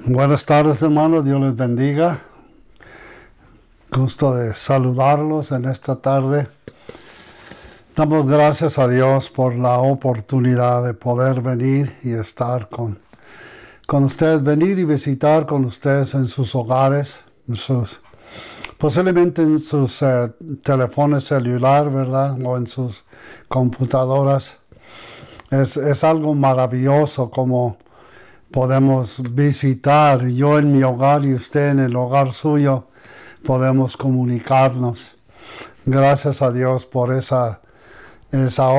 Buenas tardes, hermanos. Dios les bendiga. Gusto de saludarlos en esta tarde. Damos gracias a Dios por la oportunidad de poder venir y estar con ustedes, venir y visitar con ustedes en sus hogares, posiblemente en sus teléfonos celulares, ¿verdad? O en sus computadoras. Es algo maravilloso como podemos visitar, yo en mi hogar y usted en el hogar suyo, podemos comunicarnos. Gracias a Dios por esa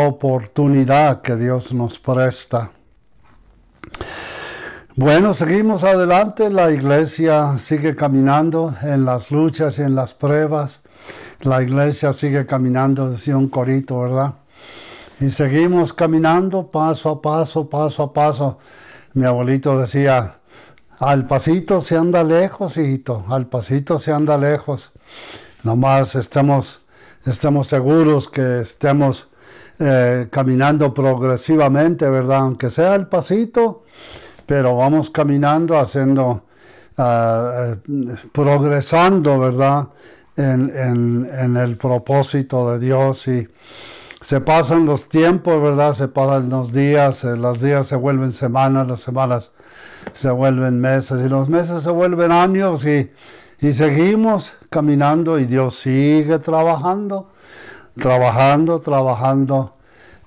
oportunidad que Dios nos presta. Bueno, seguimos adelante. La iglesia sigue caminando en las luchas y en las pruebas. La iglesia sigue caminando, decía un corito, ¿verdad? Y seguimos caminando paso a paso, paso a paso. Mi abuelito decía, al pasito se anda lejos, hijito, al pasito se anda lejos. Nomás estemos seguros que estemos caminando progresivamente, ¿verdad? Aunque sea el pasito, pero vamos caminando, progresando, ¿verdad? En el propósito de Dios. Y se pasan los tiempos, ¿verdad? Se pasan los días se vuelven semanas, las semanas se vuelven meses y los meses se vuelven años y seguimos caminando y Dios sigue trabajando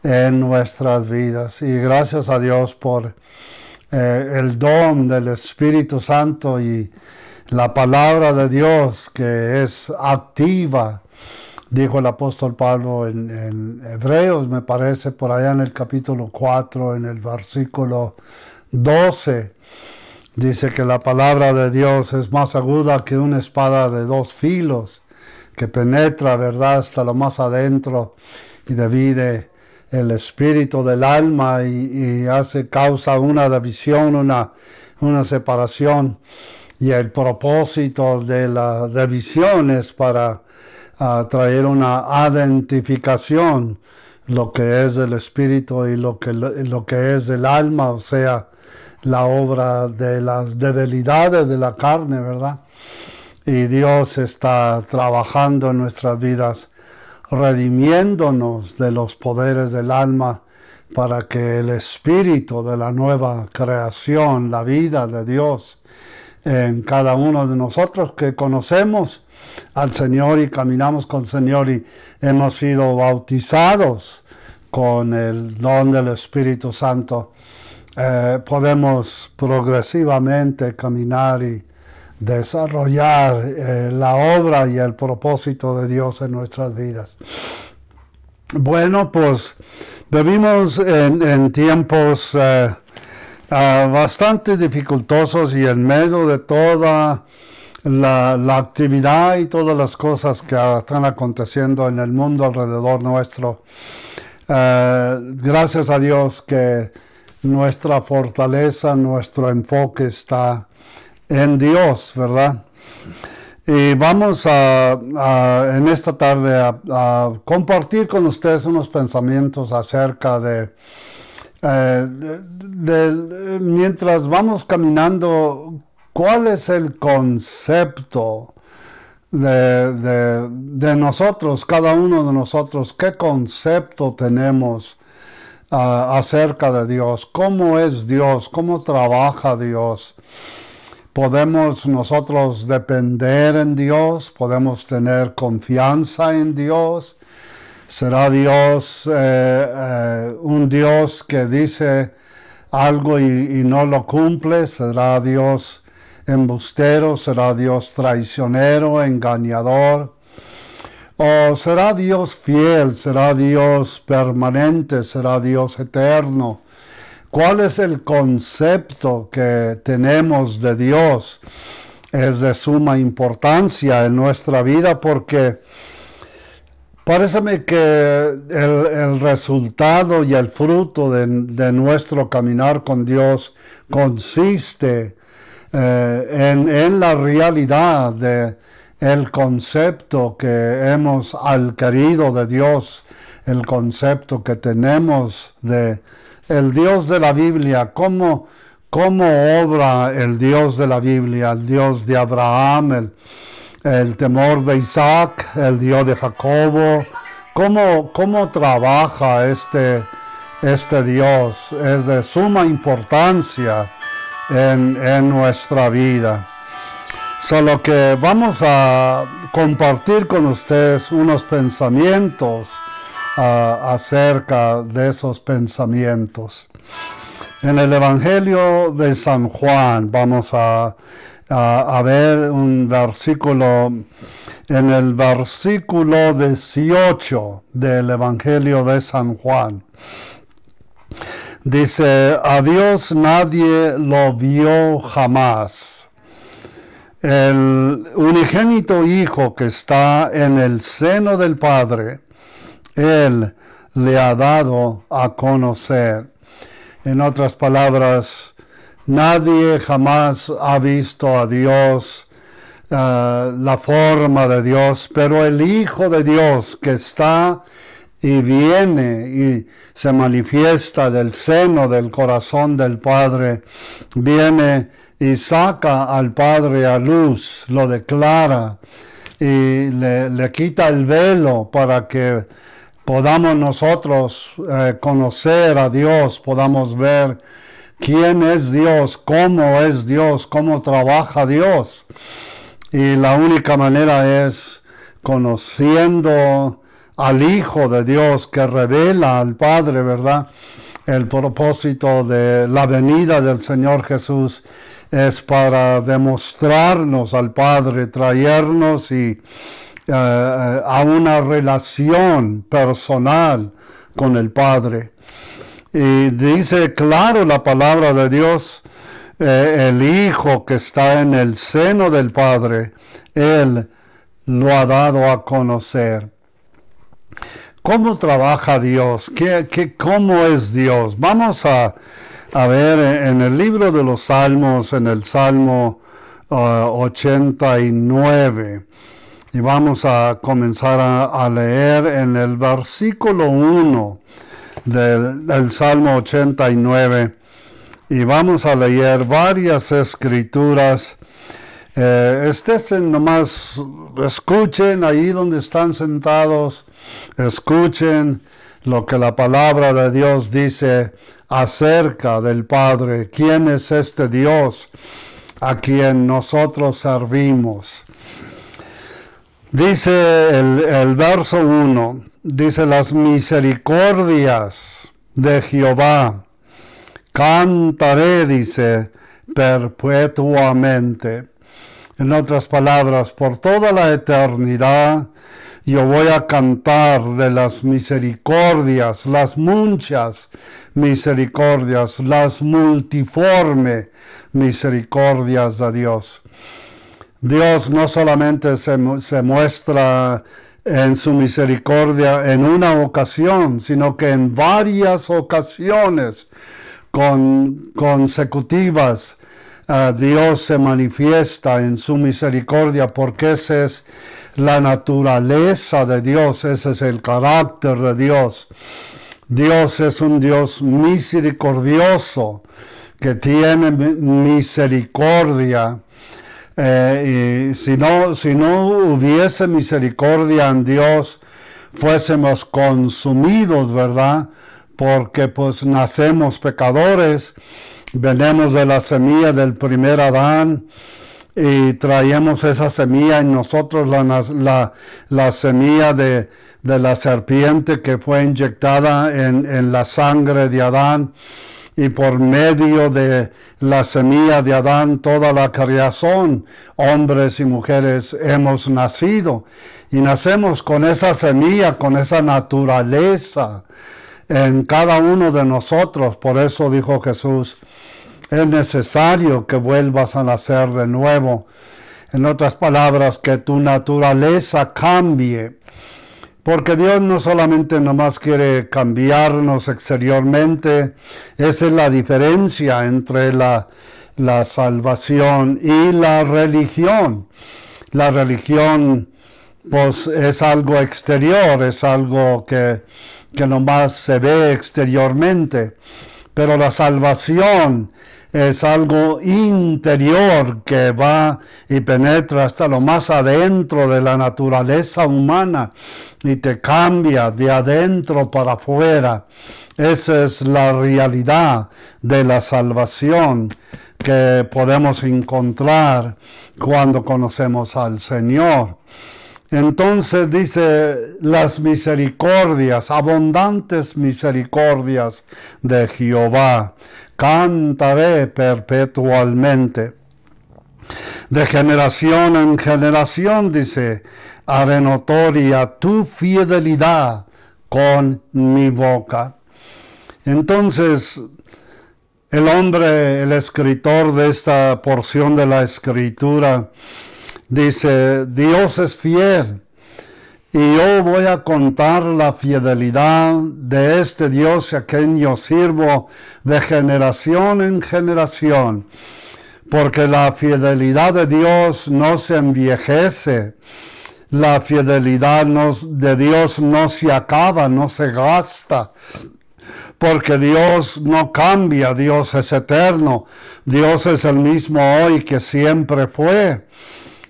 en nuestras vidas. Y gracias a Dios por el don del Espíritu Santo y la palabra de Dios que es activa. Dijo el apóstol Pablo en Hebreos, me parece, por allá en el capítulo 4, en el versículo 12, dice que la palabra de Dios es más aguda que una espada de dos filos, que penetra, ¿verdad?, hasta lo más adentro y divide el espíritu del alma y causa una división, una separación. Y el propósito de la división es para traer una identificación, lo que es el espíritu y lo que es el alma, o sea, la obra de las debilidades de la carne, ¿verdad? Y Dios está trabajando en nuestras vidas, redimiéndonos de los poderes del alma para que el espíritu de la nueva creación, la vida de Dios en cada uno de nosotros que conocemos al Señor y caminamos con el Señor y hemos sido bautizados con el don del Espíritu Santo, podemos progresivamente caminar y desarrollar la obra y el propósito de Dios en nuestras vidas. Bueno, pues vivimos en tiempos bastante dificultosos y en medio de toda la actividad y todas las cosas que están aconteciendo en el mundo alrededor nuestro. Gracias a Dios que nuestra fortaleza, nuestro enfoque está en Dios, ¿verdad? Y vamos en esta tarde a compartir con ustedes unos pensamientos acerca de mientras vamos caminando, ¿cuál es el concepto de nosotros, cada uno de nosotros? ¿Qué concepto tenemos acerca de Dios? ¿Cómo es Dios? ¿Cómo trabaja Dios? ¿Podemos nosotros depender en Dios? ¿Podemos tener confianza en Dios? ¿Será Dios un Dios que dice algo y no lo cumple? ¿Será Dios embustero? ¿Será Dios traicionero, engañador? ¿O será Dios fiel? ¿Será Dios permanente? ¿Será Dios eterno? ¿Cuál es el concepto que tenemos de Dios? Es de suma importancia en nuestra vida porque paréceme que el resultado y el fruto de nuestro caminar con Dios consiste en la realidad del concepto que hemos adquirido de Dios, el concepto que tenemos de el Dios de la Biblia, cómo cómo obra el Dios de la Biblia, el Dios de Abraham, el temor de Isaac, el Dios de Jacobo, cómo trabaja este Dios. Es de suma importancia en nuestra vida. Solo que vamos a compartir con ustedes unos pensamientos acerca de esos pensamientos. En el Evangelio de San Juan vamos a ver un versículo, en el versículo 18 del Evangelio de San Juan. Dice, a Dios nadie lo vio jamás. El unigénito Hijo que está en el seno del Padre, Él le ha dado a conocer. En otras palabras, nadie jamás ha visto a Dios, la forma de Dios, pero el Hijo de Dios que está y viene y se manifiesta del seno del corazón del Padre, viene y saca al Padre a luz, lo declara y le quita el velo para que podamos nosotros conocer a Dios, podamos ver quién es Dios, cómo trabaja Dios. Y la única manera es conociendo al Hijo de Dios que revela al Padre, ¿verdad? El propósito de la venida del Señor Jesús es para demostrarnos al Padre, traernos a una relación personal con el Padre. Y dice claro la palabra de Dios, el Hijo que está en el seno del Padre, Él lo ha dado a conocer. ¿Cómo trabaja Dios? ¿Cómo es Dios? Vamos a ver en el libro de los Salmos, en el Salmo 89. Y vamos a comenzar a leer en el versículo 1 del Salmo 89. Y vamos a leer varias escrituras. Nomás escuchen ahí donde están sentados. Escuchen lo que la palabra de Dios dice acerca del Padre. ¿Quién es este Dios a quien nosotros servimos? Dice el verso 1, dice, las misericordias de Jehová cantaré, dice, perpetuamente. En otras palabras, por toda la eternidad, yo voy a cantar de las misericordias, las muchas misericordias, las multiforme misericordias de Dios. Dios no solamente se muestra en su misericordia en una ocasión, sino que en varias ocasiones consecutivas, Dios se manifiesta en su misericordia, porque esa es la naturaleza de Dios, ese es el carácter de Dios. Dios es un Dios misericordioso, que tiene misericordia. Y si no hubiese misericordia en Dios, fuésemos consumidos, ¿verdad? Porque pues nacemos pecadores, venimos de la semilla del primer Adán y traemos esa semilla en nosotros, la semilla de la serpiente que fue inyectada en la sangre de Adán. Y por medio de la semilla de Adán, toda la creación, hombres y mujeres, hemos nacido. Y nacemos con esa semilla, con esa naturaleza en cada uno de nosotros. Por eso dijo Jesús, es necesario que vuelvas a nacer de nuevo. En otras palabras, que tu naturaleza cambie. Porque Dios no solamente nomás quiere cambiarnos exteriormente, esa es la diferencia entre la salvación y la religión. La religión, pues, es algo exterior, es algo que nomás se ve exteriormente. Pero la salvación es algo interior que va y penetra hasta lo más adentro de la naturaleza humana y te cambia de adentro para afuera. Esa es la realidad de la salvación que podemos encontrar cuando conocemos al Señor. Entonces dice, las misericordias, abundantes misericordias de Jehová, cantaré perpetuamente. De generación en generación, dice, haré notoria tu fidelidad con mi boca. Entonces, el hombre, el escritor de esta porción de la Escritura, dice, Dios es fiel y yo voy a contar la fidelidad de este Dios a quien yo sirvo de generación en generación, porque la fidelidad de Dios no se envejece, la fidelidad de Dios no se acaba, no se gasta, porque Dios no cambia, Dios es eterno, Dios es el mismo hoy que siempre fue.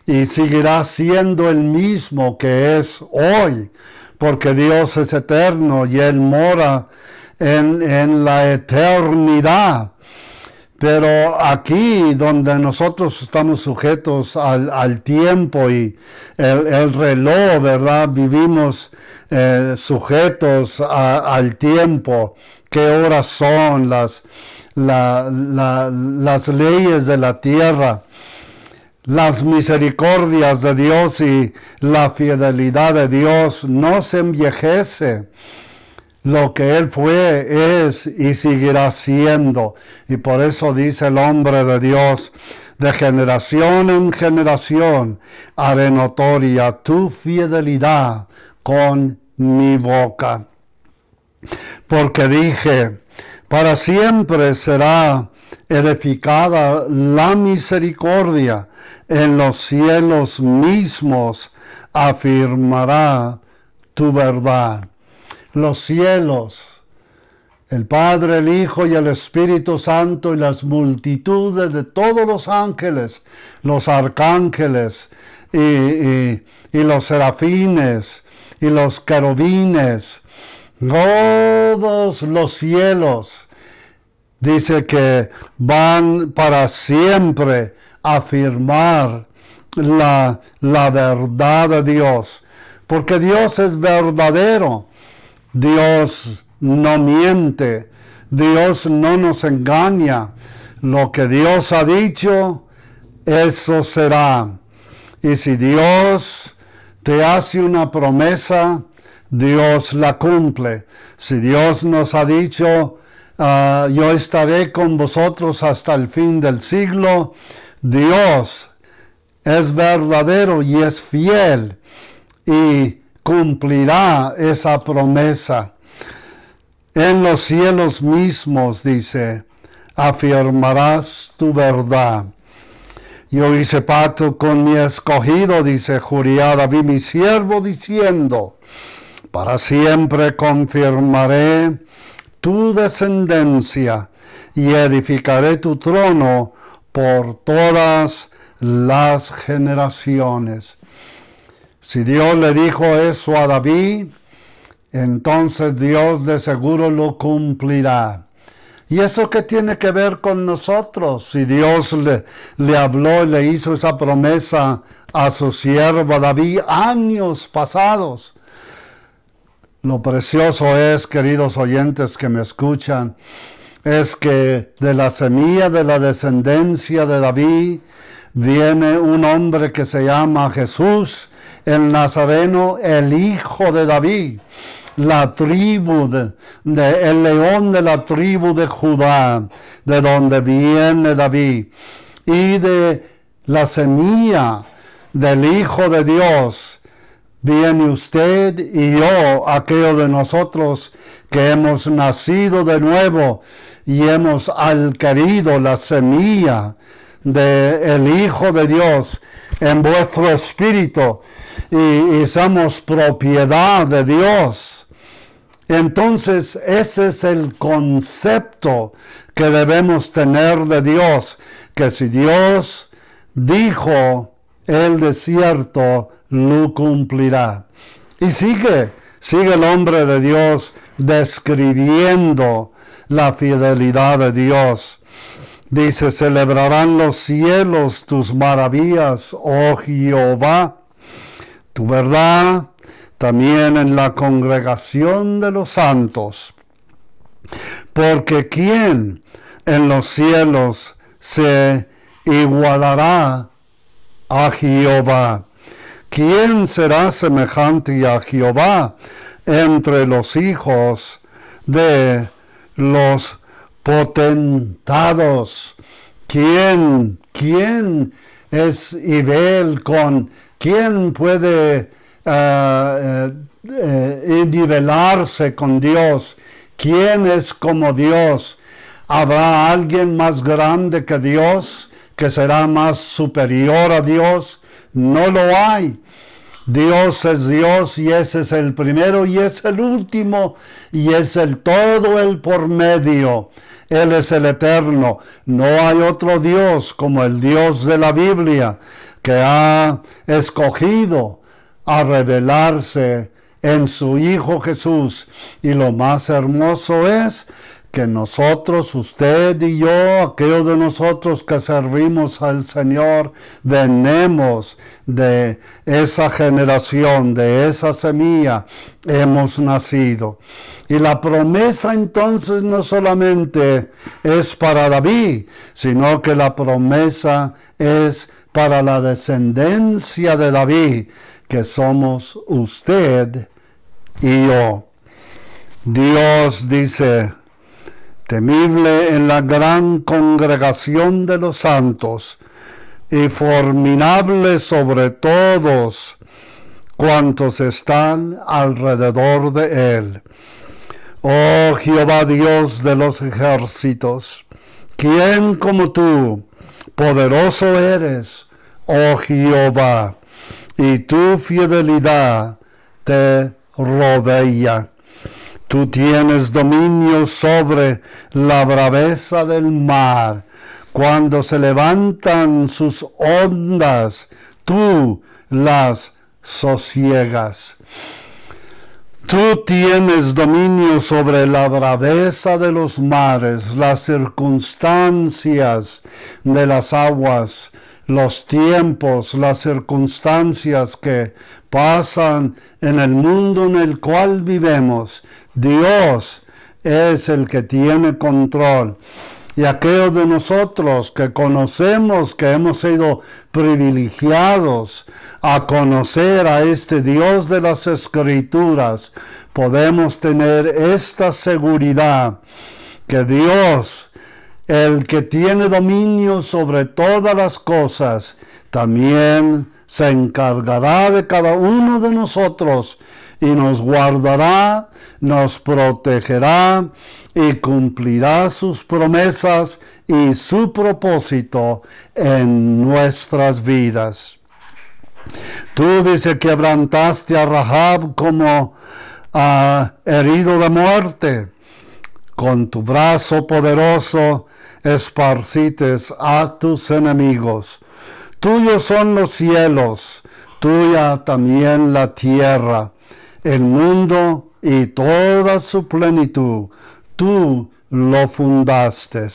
Y seguirá siendo el mismo que es hoy, porque Dios es eterno y Él mora en la eternidad. Pero aquí donde nosotros estamos sujetos al tiempo y el reloj, ¿verdad? Vivimos sujetos al tiempo, qué horas son, las leyes de la tierra. Las misericordias de Dios y la fidelidad de Dios no se envejece. Lo que Él fue, es y seguirá siendo. Y por eso dice el hombre de Dios, de generación en generación haré notoria tu fidelidad con mi boca. Porque dije, para siempre será edificada la misericordia, en los cielos mismos afirmará tu verdad. Los cielos, el Padre, el Hijo y el Espíritu Santo y las multitudes de todos los ángeles, los arcángeles y los serafines y los querubines, todos los cielos, dice que van para siempre a afirmar la verdad de Dios. Porque Dios es verdadero. Dios no miente. Dios no nos engaña. Lo que Dios ha dicho, eso será. Y si Dios te hace una promesa, Dios la cumple. Si Dios nos ha dicho, yo estaré con vosotros hasta el fin del siglo, Dios es verdadero y es fiel y cumplirá esa promesa. En los cielos mismos, dice, afirmarás tu verdad. Yo hice pacto con mi escogido, dice, juré a David mi siervo, diciendo, para siempre confirmaré tu descendencia y edificaré tu trono por todas las generaciones. Si Dios le dijo eso a David, entonces Dios de seguro lo cumplirá. ¿Y eso qué tiene que ver con nosotros? Si Dios le habló y le hizo esa promesa a su siervo David años pasados. Lo precioso es, queridos oyentes que me escuchan, es que de la semilla de la descendencia de David viene un hombre que se llama Jesús, el Nazareno, el hijo de David, la tribu el león de la tribu de Judá, de donde viene David, y de la semilla del Hijo de Dios viene usted y yo, aquellos de nosotros que hemos nacido de nuevo y hemos adquirido la semilla del Hijo de Dios en vuestro espíritu y somos propiedad de Dios. Entonces ese es el concepto que debemos tener de Dios, que si Dios dijo, Él de cierto lo cumplirá. Y sigue el hombre de Dios describiendo la fidelidad de Dios. Dice, celebrarán los cielos tus maravillas, oh Jehová, tu verdad también en la congregación de los santos. Porque ¿quién en los cielos se igualará a Jehová? ¿Quién será semejante a Jehová entre los hijos de los potentados? ¿Quién es nivel con? ¿Quién puede nivelarse con Dios? ¿Quién es como Dios? ¿Habrá alguien más grande que Dios, que será más superior a Dios? No lo hay. Dios es Dios y ese es el primero y es el último y es el todo, el por medio. Él es el eterno. No hay otro Dios como el Dios de la Biblia que ha escogido a revelarse en su Hijo Jesús. Y lo más hermoso es que nosotros, usted y yo, aquellos de nosotros que servimos al Señor, venimos de esa generación, de esa semilla, hemos nacido. Y la promesa entonces no solamente es para David, sino que la promesa es para la descendencia de David, que somos usted y yo. Dios dice, temible en la gran congregación de los santos, y formidable sobre todos cuantos están alrededor de él. Oh Jehová Dios de los ejércitos, ¿quién como tú? Poderoso eres, oh Jehová, y tu fidelidad te rodea. Tú tienes dominio sobre la braveza del mar. Cuando se levantan sus ondas, tú las sosiegas. Tú tienes dominio sobre la braveza de los mares, las circunstancias de las aguas, los tiempos, las circunstancias que pasan en el mundo en el cual vivimos. Dios es el que tiene control. Y aquellos de nosotros que conocemos, que hemos sido privilegiados a conocer a este Dios de las Escrituras, podemos tener esta seguridad que Dios, el que tiene dominio sobre todas las cosas, también se encargará de cada uno de nosotros y nos guardará, nos protegerá y cumplirá sus promesas y su propósito en nuestras vidas. Tú dice que quebrantaste a Rahab como herido de muerte. Con tu brazo poderoso esparcites a tus enemigos. Tuyos son los cielos, tuya también la tierra, el mundo y toda su plenitud. Tú lo fundaste.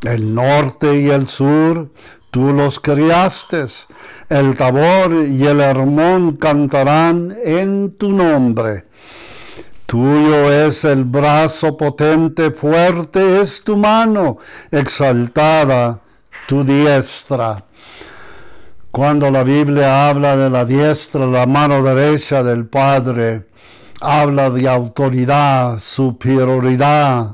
El norte y el sur, tú los criaste. El Tabor y el Hermón cantarán en tu nombre. Tuyo es el brazo potente, fuerte es tu mano, exaltada tu diestra. Cuando la Biblia habla de la diestra, la mano derecha del Padre, habla de autoridad, superioridad,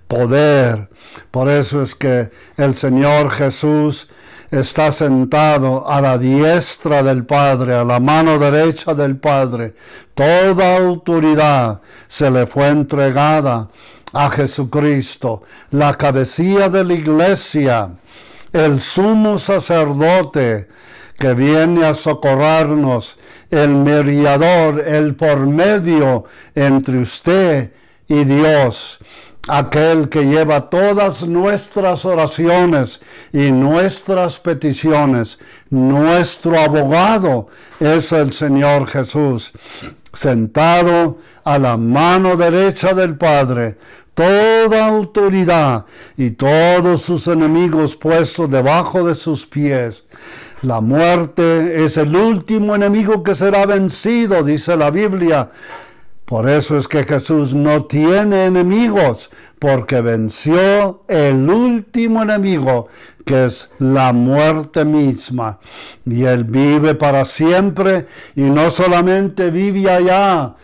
poder. Por eso es que el Señor Jesús está sentado a la diestra del Padre, a la mano derecha del Padre. Toda autoridad se le fue entregada a Jesucristo, la cabecilla de la iglesia, el sumo sacerdote que viene a socorrernos, el mediador, el por medio entre usted y Dios. aquel que lleva todas nuestras oraciones y nuestras peticiones. Nuestro abogado es el Señor Jesús, sentado a la mano derecha del Padre, toda autoridad y todos sus enemigos puestos debajo de sus pies. La muerte es el último enemigo que será vencido, dice la Biblia. Por eso es que Jesús no tiene enemigos, porque venció el último enemigo, que es la muerte misma. Y Él vive para siempre, y no solamente vive allá,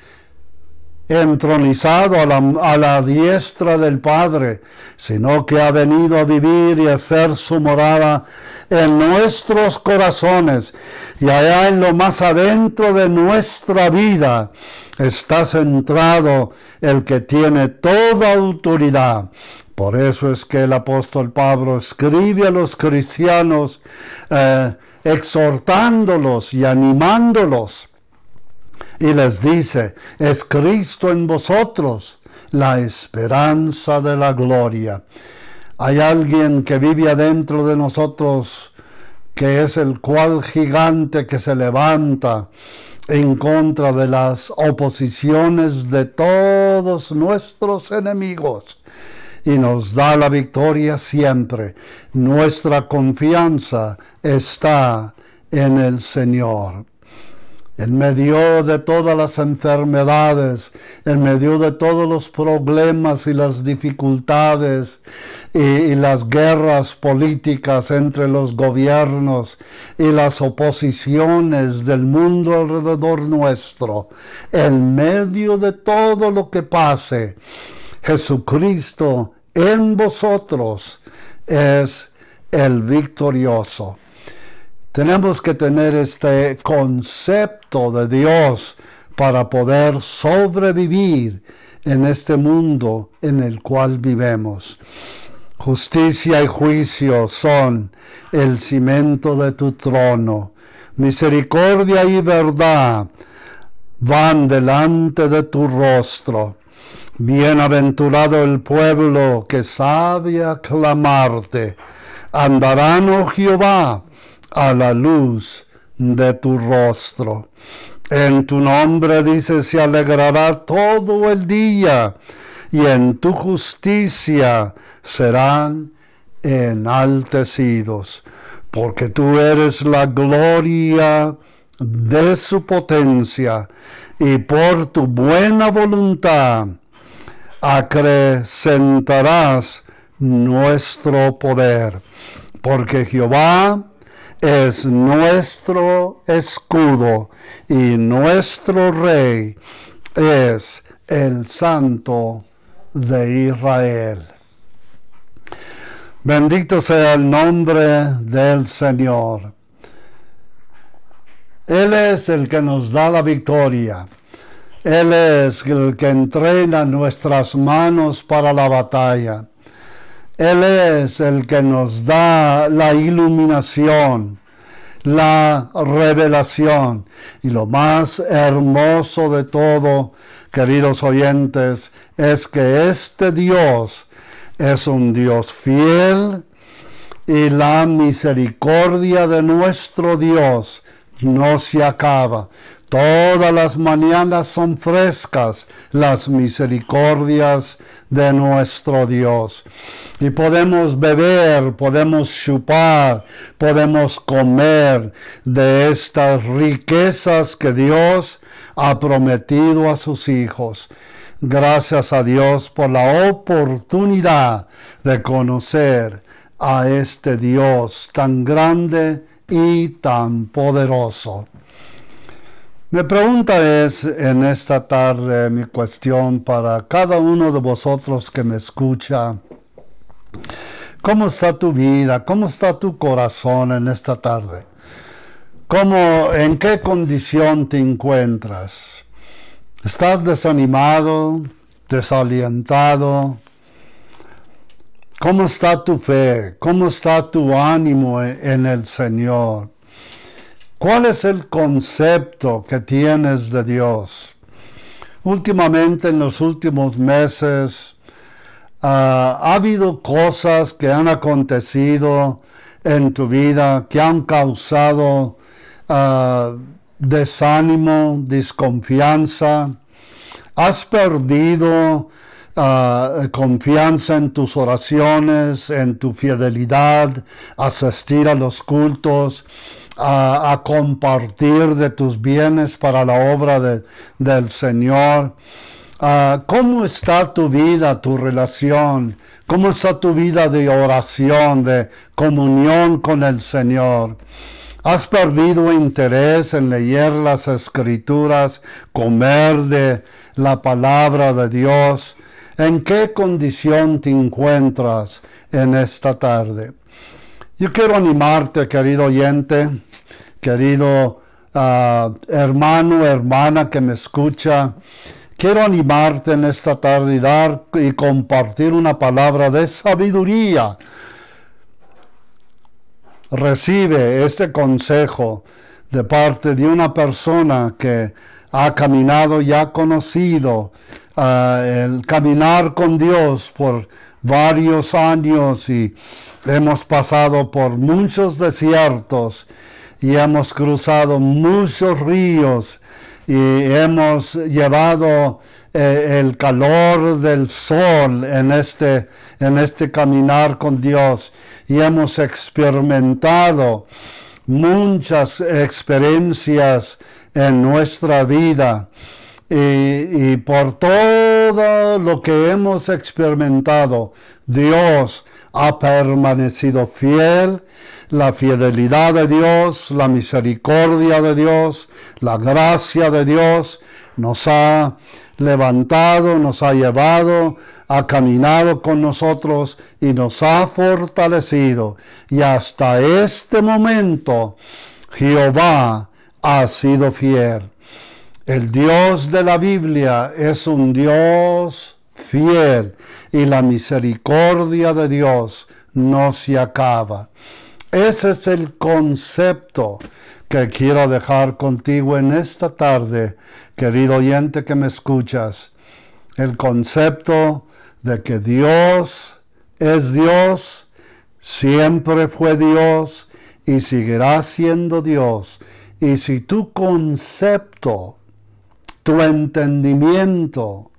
entronizado a la diestra del Padre, sino que ha venido a vivir y a hacer su morada en nuestros corazones, y allá en lo más adentro de nuestra vida está centrado el que tiene toda autoridad. Por eso es que el apóstol Pablo escribe a los cristianos exhortándolos y animándolos. Y les dice, es Cristo en vosotros, la esperanza de la gloria. Hay alguien que vive adentro de nosotros, que es el cual gigante que se levanta en contra de las oposiciones de todos nuestros enemigos, y nos da la victoria siempre. Nuestra confianza está en el Señor. En medio de todas las enfermedades, en medio de todos los problemas y las dificultades y las guerras políticas entre los gobiernos y las oposiciones del mundo alrededor nuestro, en medio de todo lo que pase, Jesucristo en vosotros es el victorioso. Tenemos que tener este concepto de Dios para poder sobrevivir en este mundo en el cual vivimos. Justicia y juicio son el cimiento de tu trono. Misericordia y verdad van delante de tu rostro. Bienaventurado el pueblo que sabe aclamarte. Andarán, oh Jehová, a la luz de tu rostro. En tu nombre, dice, se alegrará todo el día, y en tu justicia serán enaltecidos, porque tú eres la gloria de su potencia, y por tu buena voluntad acrecentarás nuestro poder, porque Jehová es nuestro escudo y nuestro rey es el Santo de Israel. Bendito sea el nombre del Señor. Él es el que nos da la victoria. Él es el que entrena nuestras manos para la batalla. Él es el que nos da la iluminación, la revelación. Y lo más hermoso de todo, queridos oyentes, es que este Dios es un Dios fiel, y la misericordia de nuestro Dios no se acaba. Todas las mañanas son frescas las misericordias de nuestro Dios. Y podemos beber, podemos chupar, podemos comer de estas riquezas que Dios ha prometido a sus hijos. Gracias a Dios por la oportunidad de conocer a este Dios tan grande y tan poderoso. Mi pregunta es en esta tarde, mi cuestión para cada uno de vosotros que me escucha: ¿cómo está tu vida? ¿Cómo está tu corazón en esta tarde? ¿En qué condición te encuentras? ¿Estás desanimado, desalientado? ¿Cómo está tu fe? ¿Cómo está tu ánimo en el Señor? ¿Cuál es el concepto que tienes de Dios? Últimamente, en los últimos meses, Ha habido cosas que han acontecido en tu vida que han causado desánimo, desconfianza. Has perdido confianza en tus oraciones, en tu fidelidad, asistir a los cultos, a compartir de tus bienes para la obra del Señor. ¿Cómo está tu vida, tu relación? ¿Cómo está tu vida de oración, de comunión con el Señor? ¿Has perdido interés en leer las Escrituras, comer de la palabra de Dios? ¿En qué condición te encuentras en esta tarde? Yo quiero animarte, querido oyente, querido hermano, hermana que me escucha. Quiero animarte en esta tarde y dar y compartir una palabra de sabiduría. Recibe este consejo de parte de una persona que ha caminado y ha conocido el caminar con Dios por varios años, y hemos pasado por muchos desiertos y hemos cruzado muchos ríos y hemos llevado el calor del sol en este caminar con Dios, y hemos experimentado muchas experiencias en nuestra vida, y por todo lo que hemos experimentado, Dios ha permanecido fiel. La fidelidad de Dios, la misericordia de Dios, la gracia de Dios nos ha levantado, nos ha llevado, ha caminado con nosotros y nos ha fortalecido. Y hasta este momento Jehová ha sido fiel. El Dios de la Biblia es un Dios fiel, y la misericordia de Dios no se acaba. Ese es el concepto que quiero dejar contigo en esta tarde, querido oyente que me escuchas. El concepto de que Dios es Dios, siempre fue Dios y seguirá siendo Dios. Y si tu concepto, tu entendimiento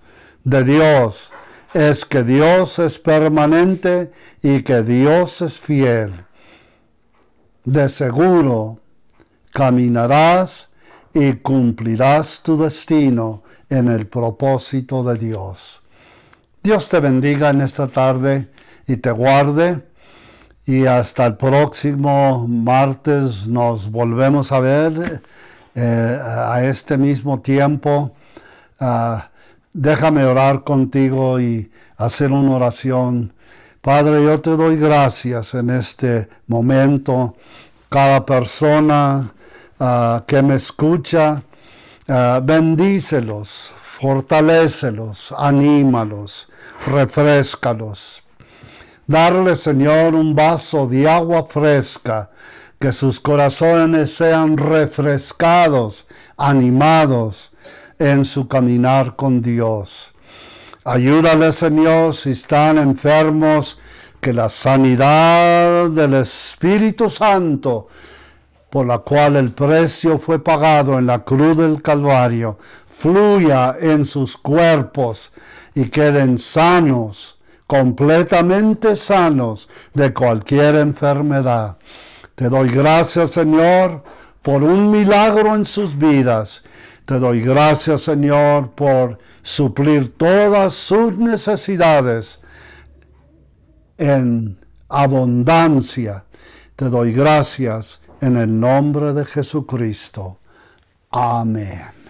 de Dios es que Dios es permanente y que Dios es fiel, de seguro caminarás y cumplirás tu destino en el propósito de Dios. Dios te bendiga en esta tarde y te guarde, y hasta el próximo martes nos volvemos a ver a este mismo tiempo. Déjame orar contigo y hacer una oración. Padre, yo te doy gracias en este momento. Cada persona que me escucha, bendícelos, fortalécelos, anímalos, refréscalos. Darle, Señor, un vaso de agua fresca, que sus corazones sean refrescados, animados en su caminar con Dios. Ayúdale, Señor, si están enfermos, que la sanidad del Espíritu Santo, por la cual el precio fue pagado en la cruz del Calvario, fluya en sus cuerpos y queden sanos, completamente sanos de cualquier enfermedad. Te doy gracias, Señor, por un milagro en sus vidas. Te doy gracias, Señor, por suplir todas sus necesidades en abundancia. Te doy gracias en el nombre de Jesucristo. Amén.